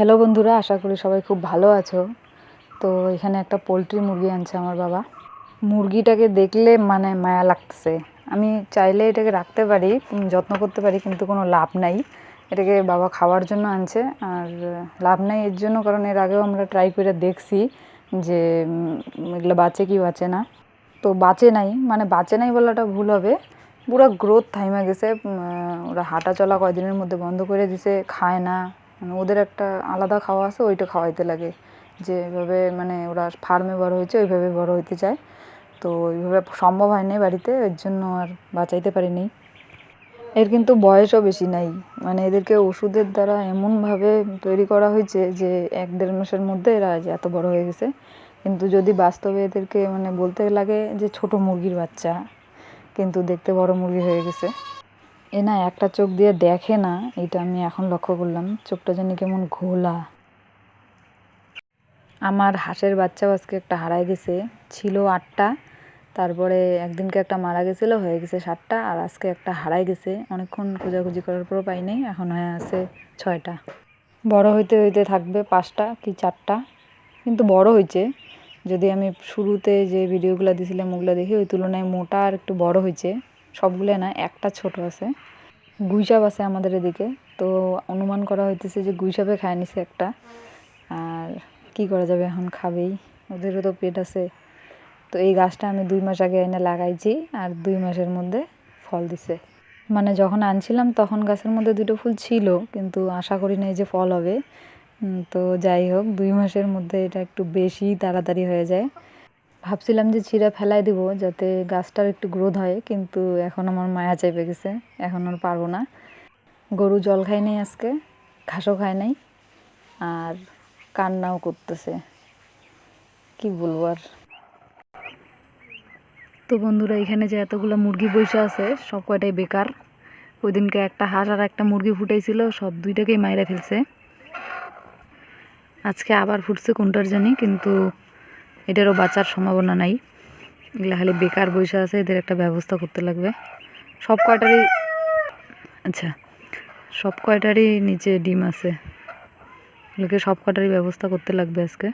Hello বন্ধুরা, আশা করি সবাই খুব ভালো আছো। তো এখানে একটা পোলট্রি মুরগি আনছে আমার বাবা। মুরগিটাকে দেখলে মানে মায়া লাগতেছে। আমি চাইলে এটাকে রাখতে পারি, যত্ন করতে পারি, কিন্তু কোনো লাভ নাই। এটাকে বাবা খাওয়ার জন্য আনছে, আর লাভ নাই এর জন্য কারণ এর আগেও আমরা ট্রাই করে দেখছি যে এগুলো বাঁচে কি বাঁচে না। তো বাঁচে নাই, মানে বাঁচে নাই বলাটা ভুল হবে, পুরো গ্রোথ থাইমা গেছে। ওরা হাঁটা চলা কয়দিনের মধ্যে বন্ধ করে দিছে, খায় না। মানে ওদের একটা আলাদা খাওয়া আছে, ওইটা খাওয়াইতে লাগে। যেভাবে মানে ওরা ফার্মে বড় হয়েছে ওইভাবে বড় হইতে চায়, তো ওইভাবে সম্ভব হয়নি বাড়িতে, এর জন্য আর বাঁচাইতে পারিনি। এর কিন্তু বয়সও বেশি নাই, মানে এদেরকে ওষুধের দ্বারা এমনভাবে তৈরি করা হয়েছে যে 1-1.5 মাসের মধ্যে এরা যে এত বড় হয়ে গেছে। কিন্তু যদি বাস্তবে এদেরকে মানে বলতে লাগে যে ছোট মুরগির বাচ্চা, কিন্তু দেখতে বড় মুরগি হয়ে গেছে। এ না একটা চোখ দিয়ে দেখে না, এটা আমি এখন লক্ষ্য করলাম। চোখটা জানি কেমন ঘোলা। আমার হাঁসের বাচ্চাও আজকে একটা হারাই গেছে। ছিল 8টা, তারপরে একদিনকে একটা মারা গেছিলো, হয়ে গেছে 7টা, আর আজকে একটা হারাই গেছে। অনেকক্ষণ খোঁজাখুঁজি করার পরও পাই নাই, এখন হয়ে আছে 6টা। বড় হইতে হইতে থাকবে 5টা কি 4টা, কিন্তু বড় হয়েছে। যদি আমি শুরুতে যে ভিডিওগুলো দিয়েছিলাম ওগুলো দেখি, ওই তুলনায় মোটা আর একটু বড় হয়েছে। সবগুলো না, একটা ছোট আছে। গুইসাপ আছে আমাদের এদিকে, তো অনুমান করা হইতেছে যে গুইসাপে খায় নিছে একটা। আর কি করা যাবে, এখন খাবেই, ওদেরও তো পেট আছে। তো এই গাছটা আমি 2 মাস আগে এনে লাগাইছি, আর 2 মাসের মধ্যে ফল দিছে। মানে যখন আনছিলাম তখন গাছের মধ্যে 2টো ফুল ছিল, কিন্তু আশা করি নাই যে ফল হবে। তো যাই হোক, 2 মাসের মধ্যে এটা একটু বেশি তাড়াতাড়ি হয়ে যায়। ভাবছিলাম যে ছিঁড়ে ফেলাই দিব যাতে গাছটার একটু গ্রোথ হয়, কিন্তু এখন আমার মায়া চেপে গেছে, এখন আর পারবো না। গরু জল খায় নাই আজকে, ঘাসও খায় নাই, আর কান্নাও করতেছে। কি বলবো আর। তো বন্ধুরা, এখানে যে এতগুলো মুরগি বসে আছে সব কয়টাই বেকার। ওই দিনকে একটা হাঁস আর একটা মুরগি ফুটাইছিল, সব 2টাকেই মাইরা ফেলছে। আজকে আবার ফুটছে কোনটার জানি, কিন্তু এটারও বাঁচার সম্ভাবনা নাই। এগুলো খালি বেকার বসে আছে, এদের একটা ব্যবস্থা করতে লাগবে। সব কয়টারই নিচে ডিম আছে, এগুলোকে সব কয়টারই ব্যবস্থা করতে লাগবে আজকে।